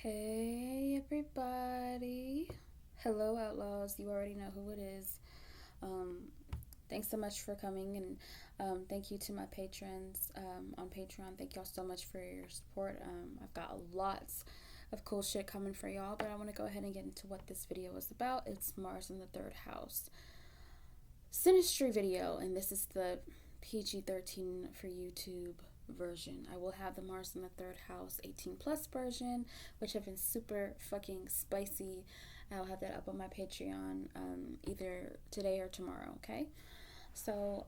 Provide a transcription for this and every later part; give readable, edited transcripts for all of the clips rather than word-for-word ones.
Hey everybody. Hello outlaws. You already know who it is. Um, Thanks so much for coming and thank you to my patrons on Patreon. Thank y'all so much for your support. I've got lots of cool shit coming for y'all, but I want to go ahead and get into what this video is about. It's Mars in the Third House Synastry video, and this is the PG-13 for YouTube version. I will have the Mars in the Third House 18 plus version, which have been super fucking spicy. I'll have that up on my Patreon either today or tomorrow, okay? So,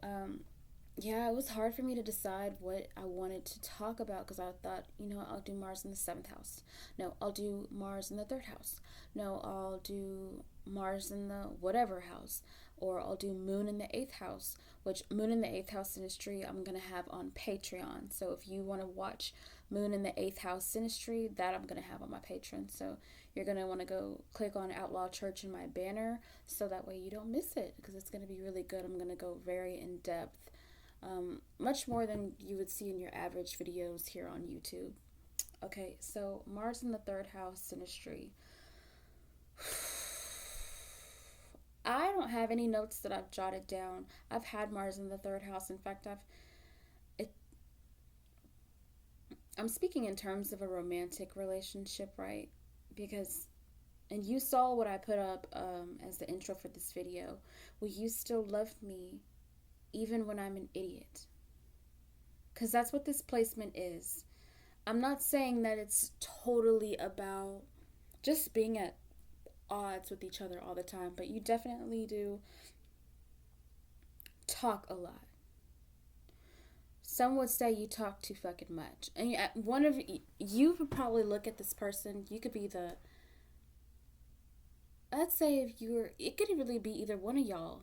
yeah, it was hard for me to decide what I wanted to talk about because I thought, I'll do Mars in the seventh house. No, I'll do Mars in the third house. No, I'll do Mars in the whatever house. Or I'll do Moon in the eighth house, which Moon in the eighth house Synastry I'm going to have on Patreon. So if you want to watch Moon in the eighth house Synastry, that I'm going to have on my Patreon. So you're going to want to go click on Outlaw Church in my banner so that way you don't miss it because it's going to be really good. I'm going to go very in depth, much more than you would see in your average videos here on YouTube. Okay, so Mars in the third house Synastry. I don't have any notes that I've jotted down. I've had Mars in the third house. In fact, I'm speaking in terms of a romantic relationship, right? Because, and you saw what I put up as the intro for this video. Will you still love me even when I'm an idiot? Because that's what this placement is. I'm not saying that it's totally about just being at odds with each other all the time, but you definitely do talk a lot. Some would say you talk too fucking much. And one of you would probably look at this person. You could be the, let's say if it could really be either one of y'all.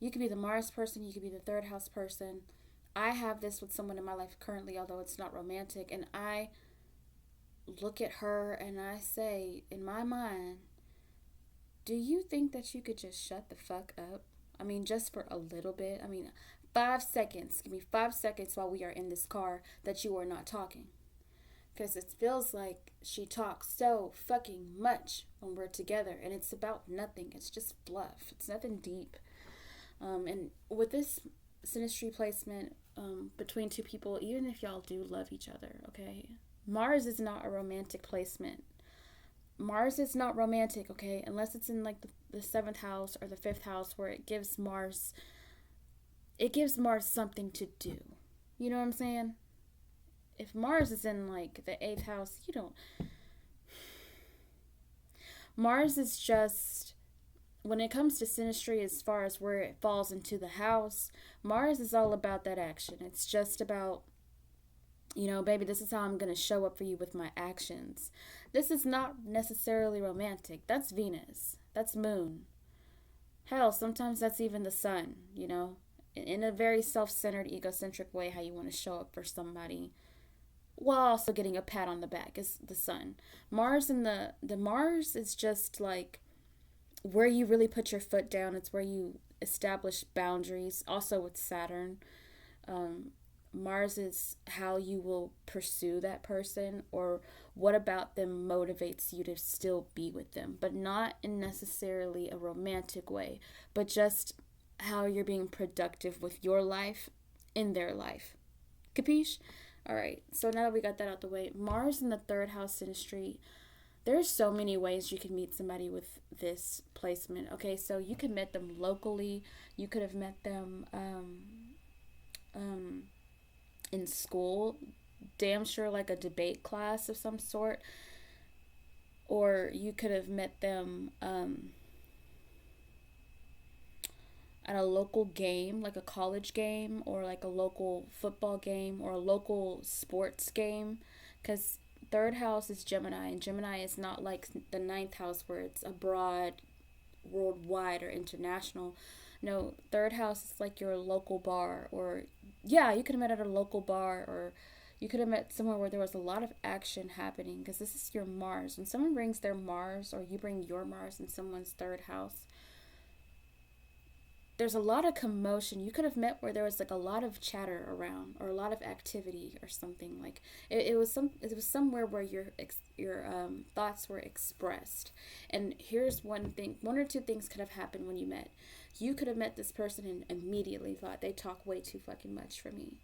You could be the Mars person. You could be the third house person. I have this with someone in my life currently, although it's not romantic. And I look at her and I say, in my mind, do you think that you could just shut the fuck up? I mean, just for a little bit. I mean, 5 seconds. Give me 5 seconds while we are in this car that you are not talking. Because it feels like she talks so fucking much when we're together. And it's about nothing. It's just fluff. It's nothing deep. And with this Synastry placement between two people, even if y'all do love each other, okay? Mars is not a romantic placement. Mars is not romantic, okay? Unless it's in like the seventh house or the fifth house where it gives Mars something to do. You know what I'm saying? If Mars is in like the eighth house, you don't. Mars is just, when it comes to Synastry, as far as where it falls into the house, Mars is all about that action. It's just about, baby, this is how I'm going to show up for you with my actions. This is not necessarily romantic. That's Venus. That's Moon. Hell, sometimes that's even the sun, in a very self-centered, egocentric way, how you want to show up for somebody while also getting a pat on the back is the sun. Mars and the Mars is just like where you really put your foot down. It's where you establish boundaries. Also with Saturn, Mars is how you will pursue that person or what about them motivates you to still be with them, but not in necessarily a romantic way, but just how you're being productive with your life in their life. Capiche? All right, so now that we got that out the way, Mars in the third house Synastry, there's so many ways you can meet somebody with this placement. Okay, so you could meet them locally. You could have met them in school, damn sure like a debate class of some sort. Or you could have met them at a local game, like a college game, or like a local football game, or a local sports game. Because third house is Gemini, and Gemini is not like the ninth house where it's abroad, worldwide, or international. No, third house is like your local bar, or yeah, you could have met at a local bar, or you could have met somewhere where there was a lot of action happening, because this is your Mars. When someone brings their Mars, or you bring your Mars in someone's third house, there's a lot of commotion. You could have met where there was like a lot of chatter around or a lot of activity or something. Like it was somewhere where your thoughts were expressed. And here's one or two things could have happened when you met. You could have met this person and immediately thought they talk way too fucking much for me,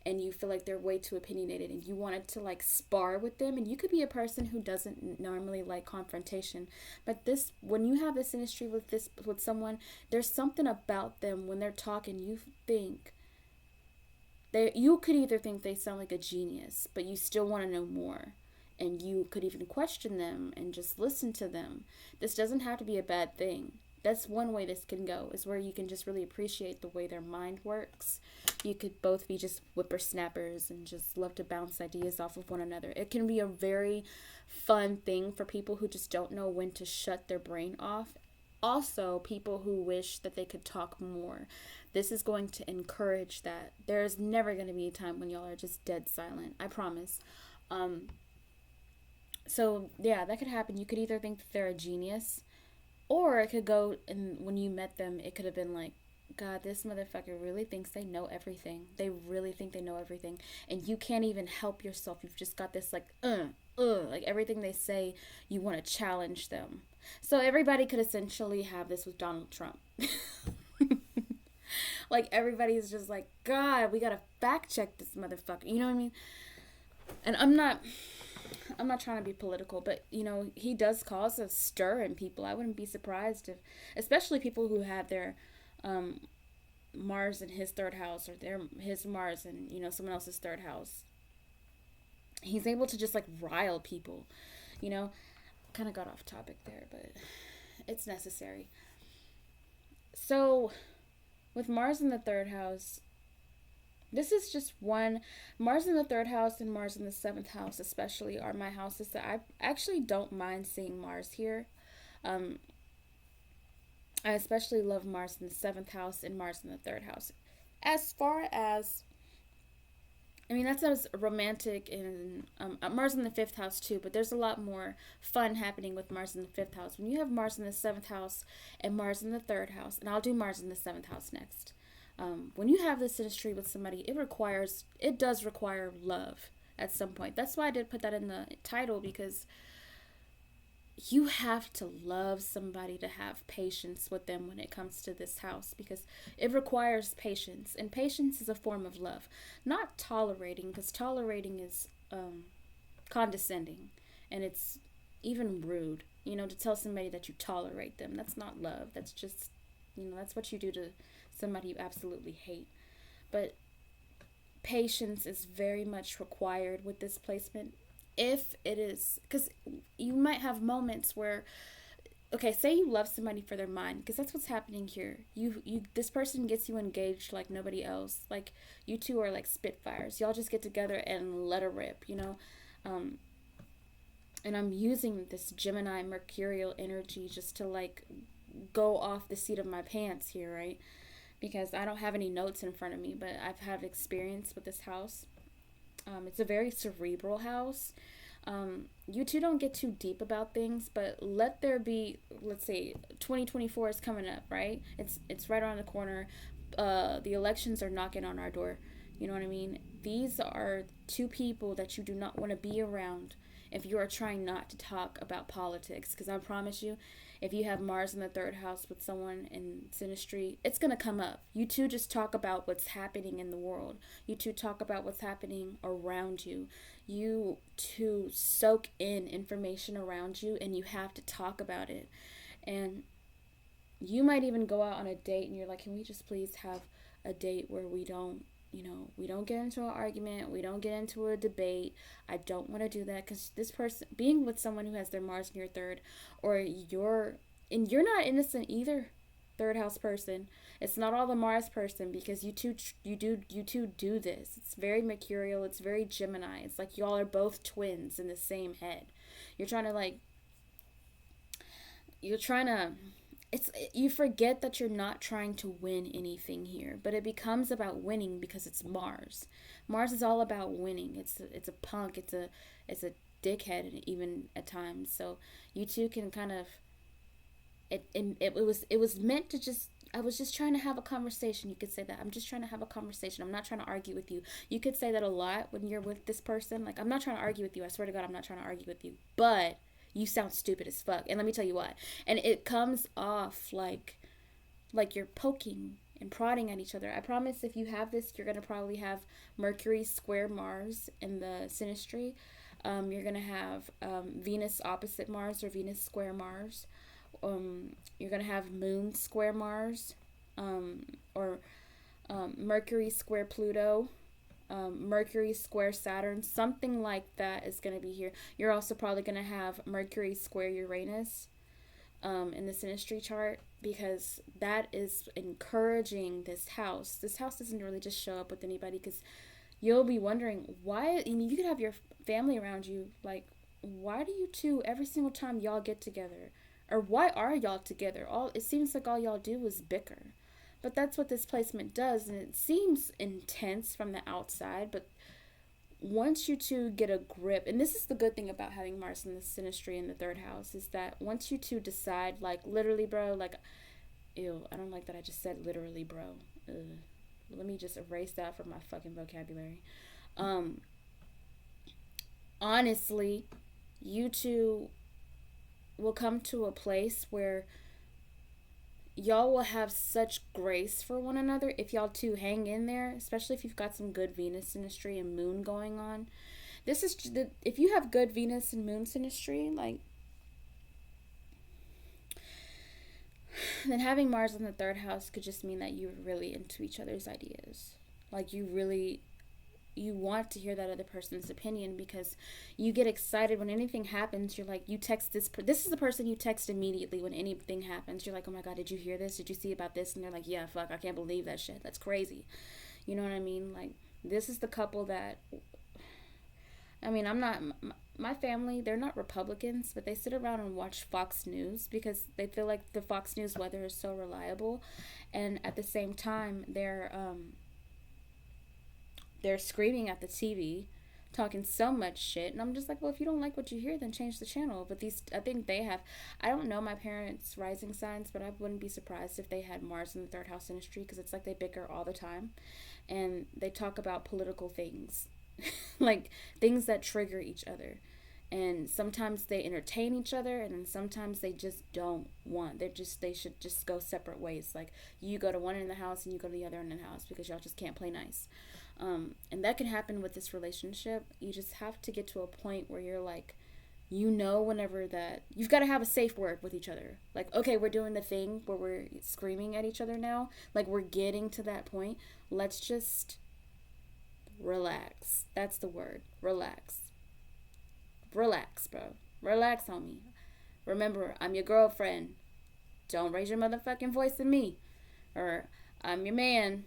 and you feel like they're way too opinionated, and you wanted to like spar with them. And you could be a person who doesn't normally like confrontation, but this when you have this industry with someone, there's something about them when they're talking. You could either think they sound like a genius, but you still want to know more. And you could even question them and just listen to them. This doesn't have to be a bad thing. That's one way this can go, is where you can just really appreciate the way their mind works. You could both be just whippersnappers and just love to bounce ideas off of one another. It can be a very fun thing for people who just don't know when to shut their brain off. Also, people who wish that they could talk more. This is going to encourage that. There's never going to be a time when y'all are just dead silent. I promise. So, yeah, that could happen. You could either think that they're a genius, or it could go, and when you met them, it could have been like, God, this motherfucker really thinks they know everything. They really think they know everything. And you can't even help yourself. You've just got this like everything they say, you want to challenge them. So everybody could essentially have this with Donald Trump. Like everybody's just like, God, we got to fact check this motherfucker. You know what I mean? And I'm not trying to be political, but you know, he does cause a stir in people. I wouldn't be surprised if, especially people who have their Mars in his third house, or his Mars in, you know, someone else's third house. He's able to just like rile people, you know. Kind of got off topic there, but it's necessary. So with Mars in the third house, this is just one. Mars in the third house and Mars in the seventh house especially are my houses that I actually don't mind seeing Mars here. I especially love Mars in the seventh house and Mars in the third house. As far as, I mean, that's as romantic in Mars in the fifth house too, but there's a lot more fun happening with Mars in the fifth house. When you have Mars in the seventh house and Mars in the third house, and I'll do Mars in the seventh house next. When you have this synastry with somebody, it does require love at some point. That's why I did put that in the title, because you have to love somebody to have patience with them when it comes to this house, because it requires patience, and patience is a form of love. Not tolerating, because tolerating is condescending, and it's even rude, you know, to tell somebody that you tolerate them. That's not love. That's just, you know, that's what you do to somebody you absolutely hate. But patience is very much required with this placement. If it is, because you might have moments where, okay, say you love somebody for their mind, because that's what's happening here. This person gets you engaged like nobody else. Like, you two are like spitfires. Y'all just get together and let her rip, you know. And I'm using this Gemini mercurial energy just to like go off the seat of my pants here, right? Because I don't have any notes in front of me, but I've had experience with this house. It's a very cerebral house. You two don't get too deep about things, but let there be, let's say 2024 is coming up, right? It's right around the corner. The elections are knocking on our door. You know what I mean? These are two people that you do not want to be around if you are trying not to talk about politics. Because I promise you, if you have Mars in the third house with someone in synastry, it's going to come up. You two just talk about what's happening in the world. You two talk about what's happening around you. You two soak in information around you, and you have to talk about it. And you might even go out on a date and you're like, can we just please have a date where we don't get into an argument, we don't get into a debate. I don't want to do that, because this person, being with someone who has their Mars in your third, or you're not innocent either, third house person. It's not all the Mars person, because you two do this. It's very mercurial. It's very Gemini. It's like y'all are both twins in the same head. You forget that you're not trying to win anything here, but it becomes about winning because it's Mars. Mars is all about winning. It's a punk. It's a dickhead even at times. So you two can kind of it was meant to just, I was just trying to have a conversation. You could say that. I'm just trying to have a conversation. I'm not trying to argue with you. You could say that a lot when you're with this person. Like, I'm not trying to argue with you. I swear to God, I'm not trying to argue with you. But you sound stupid as fuck. And let me tell you why. And it comes off like you're poking and prodding at each other. I promise if you have this, you're going to probably have Mercury square Mars in the synastry. You're going to have Venus opposite Mars or Venus square Mars. You're going to have Moon square Mars, or Mercury square Pluto, Mercury square Saturn, something like that is going to be here. You're also probably going to have Mercury square Uranus in the synastry chart, because that is encouraging this house. This house doesn't really just show up with anybody, because you'll be wondering why. I mean, you could have your family around you. Like, why do you two, every single time y'all get together, or why are y'all together? It seems like all y'all do is bicker. But that's what this placement does, and it seems intense from the outside, but once you two get a grip, and this is the good thing about having Mars in the synastry in the third house, is that once you two decide, like, literally, bro, like, ew, I don't like that I just said literally, bro. Ugh. Let me just erase that from my fucking vocabulary. Honestly, you two will come to a place where y'all will have such grace for one another if y'all two hang in there, especially if you've got some good Venus synastry and moon going on. This is if you have good Venus and moon synastry, like, then having Mars in the third house could just mean that you're really into each other's ideas. Like, you want to hear that other person's opinion, because you get excited when anything happens. You're like, you text this is the person you text immediately when anything happens. You're like, oh my God, did you hear this? Did you see about this? And they're like, yeah, fuck, I can't believe that shit. That's crazy. You know what I mean? Like, this is the couple that, I mean, my family, they're not Republicans, but they sit around and watch Fox News because they feel like the Fox News weather is so reliable. And at the same time, they're screaming at the TV, talking so much shit. And I'm just like, well, if you don't like what you hear, then change the channel. But I think they have, I don't know my parents' rising signs, but I wouldn't be surprised if they had Mars in the third house industry, because it's like they bicker all the time. And they talk about political things, like things that trigger each other. And sometimes they entertain each other, and then sometimes they just don't want. They should just go separate ways. Like, you go to one end of the house and you go to the other end of the house, because y'all just can't play nice. And that can happen with this relationship. You just have to get to a point where you're like, whenever that, you've got to have a safe word with each other. Like, okay, we're doing the thing where we're screaming at each other now. Like, we're getting to that point. Let's just relax. That's the word. Relax. Relax, bro. Relax, homie. Remember, I'm your girlfriend. Don't raise your motherfucking voice at me. Or, I'm your man.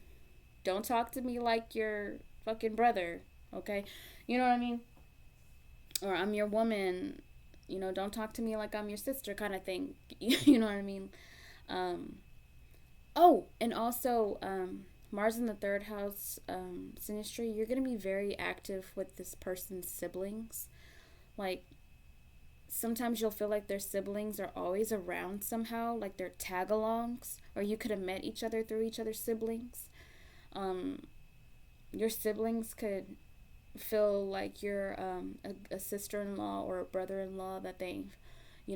Don't talk to me like your fucking brother, okay? You know what I mean? Or, I'm your woman. Don't talk to me like I'm your sister, kind of thing. You know what I mean? And also, Mars in the third house, synastry, you're going to be very active with this person's siblings. Like, sometimes you'll feel like their siblings are always around somehow, like they're tag-alongs, or you could have met each other through each other's siblings. Your siblings could feel like you're a sister-in-law or a brother-in-law that they've,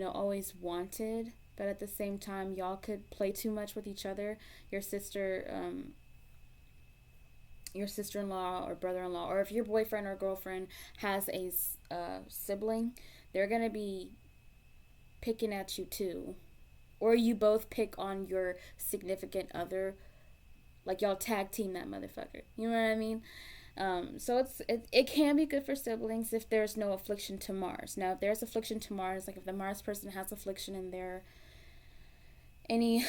always wanted, but at the same time, y'all could play too much with each other. Your sister-in-law or brother-in-law, or if your boyfriend or girlfriend has a sibling, they're going to be picking at you too. Or you both pick on your significant other. Like, y'all tag team that motherfucker. You know what I mean? So it can be good for siblings if there's no affliction to Mars. Now, if there's affliction to Mars, like if the Mars person has affliction in their any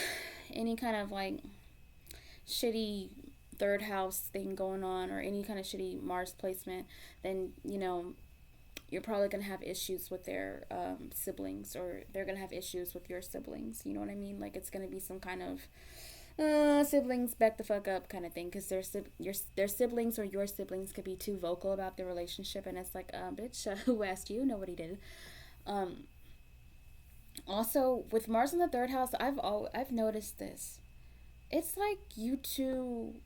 kind of like shitty third house thing going on, or any kind of shitty Mars placement, then you're probably gonna have issues with their siblings, or they're gonna have issues with your siblings. You know what I mean? Like, it's gonna be some kind of siblings back the fuck up kind of thing, because their siblings or your siblings could be too vocal about their relationship, and it's like, bitch, who asked you? Nobody did. Also, with Mars in the third house, I've noticed this. it's like you two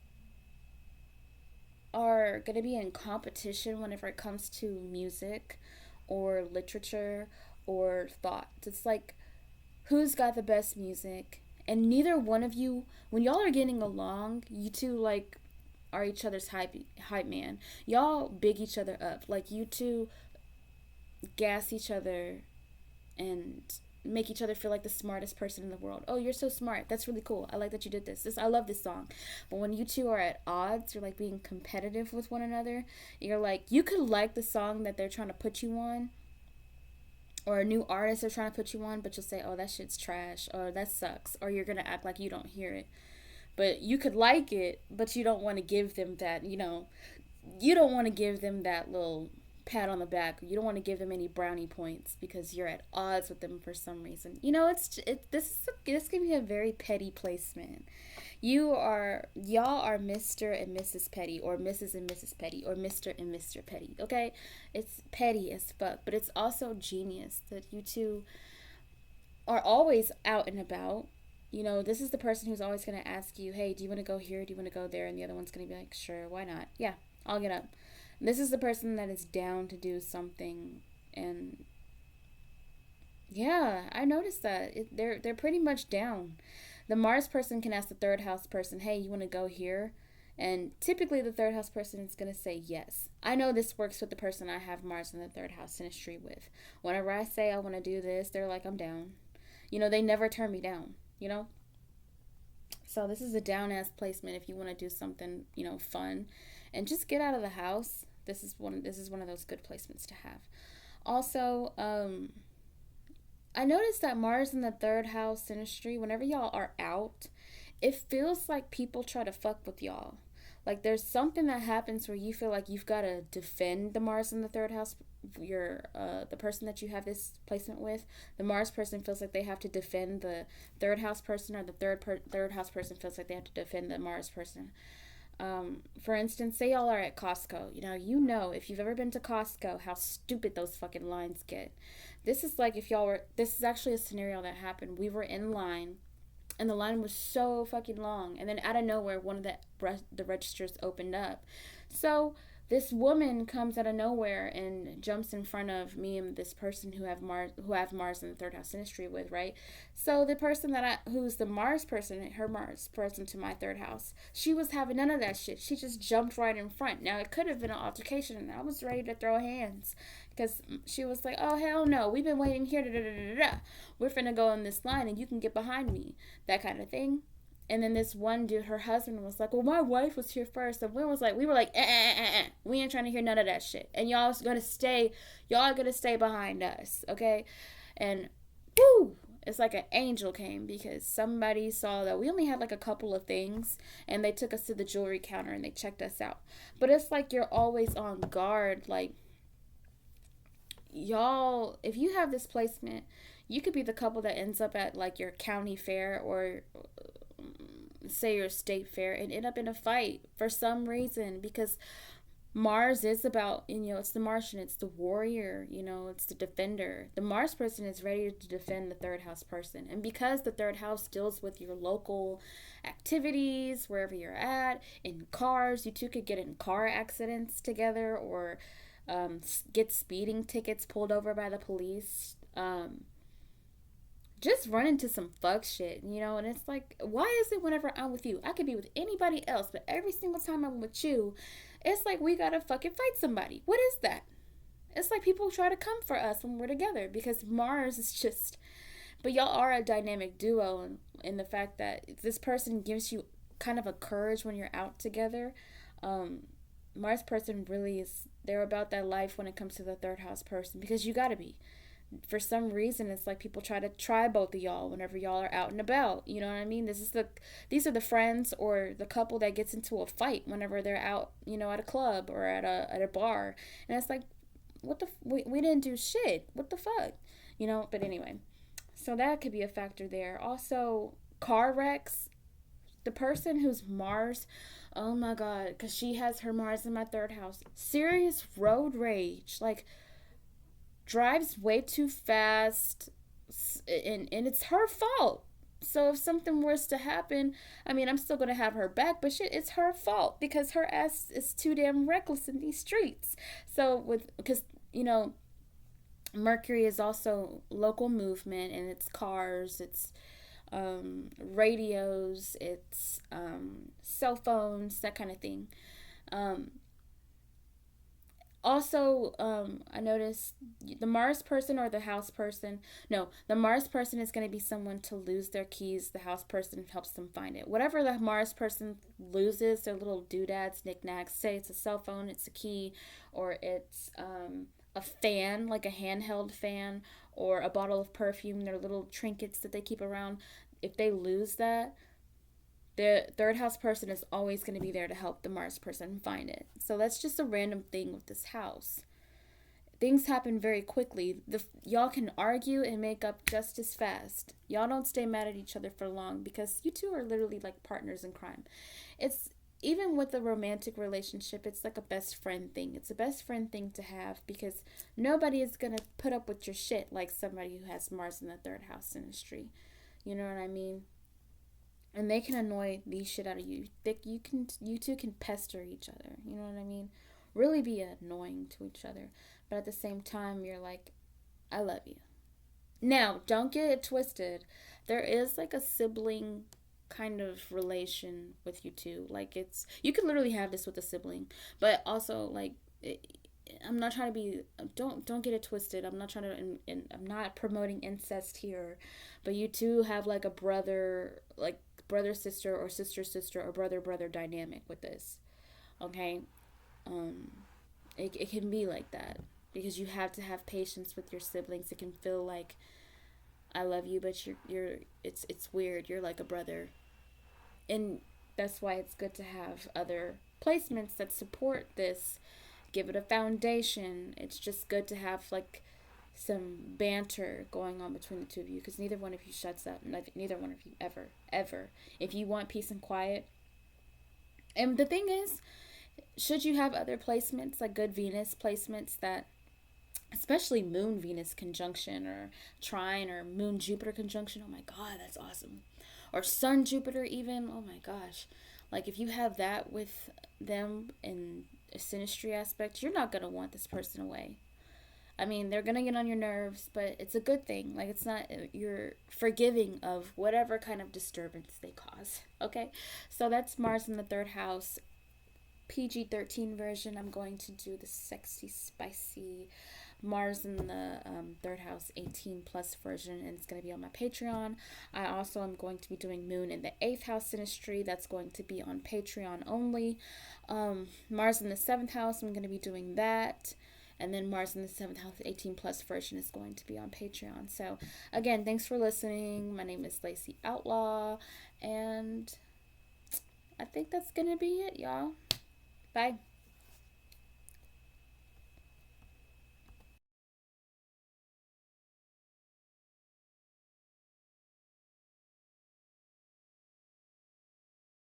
are going to be in competition whenever it comes to music or literature or thought. It's like who's got the best music, and neither one of you, when y'all are getting along, you two like are each other's hype man. Y'all big each other up. Like you two gas each other and make each other feel like the smartest person in the world. Oh, you're so smart. That's really cool. I like that you did this. I love this song. But when you two are at odds, you're like being competitive with one another. You're like, you could like the song that they're trying to put you on, or a new artist they're trying to put you on, but you'll say, oh, that shit's trash, or that sucks, or you're gonna act like you don't hear it. But you could like it, but you don't want to give them that, you don't want to give them that little pat on the back. You don't want to give them any brownie points because you're at odds with them for some reason. This can be a very petty placement. Y'all are Mr. and Mrs. Petty, or Mrs. and Mrs. Petty, or Mr. and Mr. Petty. Okay, it's petty as fuck, but it's also genius that you two are always out and about. This is the person who's always going to ask you, hey, do you want to go here? Do you want to go there? And the other one's going to be like, sure, why not? Yeah, I'll get up. This is the person that is down to do something. And yeah, I noticed that. They're pretty much down. The Mars person can ask the third house person, hey, you want to go here? And typically the third house person is going to say yes. I know this works with the person I have Mars in the third house Synastry with. Whenever I say I want to do this, they're like, I'm down. They never turn me down, So this is a down ass placement if you want to do something, fun and just get out of the house. This is one of those good placements to have. Also, I noticed that Mars in the third house Synastry, whenever y'all are out, it feels like people try to fuck with y'all. Like there's something that happens where you feel like you've got to defend the Mars in the third house. The person that you have this placement with, the Mars person feels like they have to defend the third house person, or the third house person feels like they have to defend the Mars person. For instance, say y'all are at Costco. If you've ever been to Costco, how stupid those fucking lines get. This is like this is actually a scenario that happened. We were in line, and the line was so fucking long, and then out of nowhere, one of the registers opened up. So this woman comes out of nowhere and jumps in front of me and this person who have Mars in the third house Synastry with, right? So the person who's the Mars person, her Mars person to my third house, she was having none of that shit. She just jumped right in front. Now it could have been an altercation, and I was ready to throw hands because she was like, "Oh hell no, we've been waiting here. Da, da, da, da, da. We're finna go in this line, and you can get behind me." That kind of thing. And then this one dude, her husband, was like, well, my wife was here first. And we were like, we ain't trying to hear none of that shit. And y'all are gonna stay behind us, okay? And woo, it's like an angel came, because somebody saw that we only had like a couple of things, and they took us to the jewelry counter and they checked us out. But it's like you're always on guard. Like, y'all, if you have this placement, you could be the couple that ends up at like your county fair, or say your state fair, and end up in a fight for some reason, because Mars is about, it's the Martian, it's the warrior, it's the defender. The Mars person is ready to defend the third house person. And because the third house deals with your local activities, wherever you're at, in cars, you two could get in car accidents together, or get speeding tickets pulled over by the police. Just run into some fuck shit, and it's like, why is it whenever I'm with you, I could be with anybody else, but every single time I'm with you, it's like we gotta fucking fight somebody? What is that? It's like people try to come for us when we're together, because Mars is just, but y'all are a dynamic duo in the fact that this person gives you kind of a courage when you're out together. Mars person really is, they're about that life when it comes to the third house person, because you gotta be. For some reason, it's like people try to try both of y'all whenever y'all are out and about. You know what I mean? These are the friends or the couple that gets into a fight whenever they're out, at a club or at a bar. And it's like, we didn't do shit. What the fuck? But anyway, so that could be a factor there. Also, car wrecks. The person who's Mars, oh my God, because she has her Mars in my third house. Serious road rage. Like, drives way too fast, and it's her fault. So if something was to happen, I mean, I'm still gonna have her back, but shit, it's her fault because her ass is too damn reckless in these streets. So with because you know Mercury is also local movement, and it's cars, it's radios, it's cell phones, that kind of thing. Um, Also, I noticed the Mars person or the house person. No, the Mars person is going to be someone to lose their keys. The house person helps them find it. Whatever the Mars person loses, their little doodads, knickknacks. Say it's a cell phone, it's a key, or it's a fan, like a handheld fan, or a bottle of perfume. Their little trinkets that they keep around. If they lose that, the third house person is always going to be there to help the Mars person find it. So that's just a random thing with this house. Things happen very quickly. Y'all can argue and make up just as fast. Y'all don't stay mad at each other for long because you two are literally like partners in crime. It's even with a romantic relationship, it's like a best friend thing. It's a best friend thing to have because nobody is going to put up with your shit like somebody who has Mars in the third house synastry. You know what I mean? And they can annoy the shit out of you. You two can pester each other. You know what I mean? Really be annoying to each other, but at the same time, you're like, I love you. Now, don't get it twisted. There is like a sibling kind of relation with you two. Like it's you could literally have this with a sibling, but also like I'm not trying to be don't get it twisted. I'm not trying to I'm not promoting incest here, but you two have like a brother like brother sister or sister sister or brother brother dynamic with this. Okay? Um it can be like that because you have to have patience with your siblings. It can feel like I love you, but you're it's weird. You're like a brother. And that's why it's good to have other placements that support this, give it a foundation. It's just good to have like some banter going on between the two of you because neither one of you shuts up. Neither one of you ever. If you want peace and quiet, and the thing is, should you have other placements like good Venus placements that, especially Moon Venus conjunction or trine or Moon Jupiter conjunction, oh my god, that's awesome. Or Sun Jupiter even, oh my gosh. Like if you have that with them in a synastry aspect, you're not gonna want this person away. I mean, they're gonna get on your nerves, but it's a good thing. Like it's not you're forgiving of whatever kind of disturbance they cause. Okay, so that's Mars in the third house. PG-13 version. I'm going to do the sexy, spicy Mars in the third house 18 plus version, and it's going to be on my Patreon. I also am going to be doing Moon in the 8th house synastry. That's going to be on Patreon only. Mars in the 7th house, I'm going to be doing that. And then Mars in the 7th house 18 plus version is going to be on Patreon. So again, thanks for listening. My name is Lacey Outlaw, and I think that's going to be it, y'all. Bye.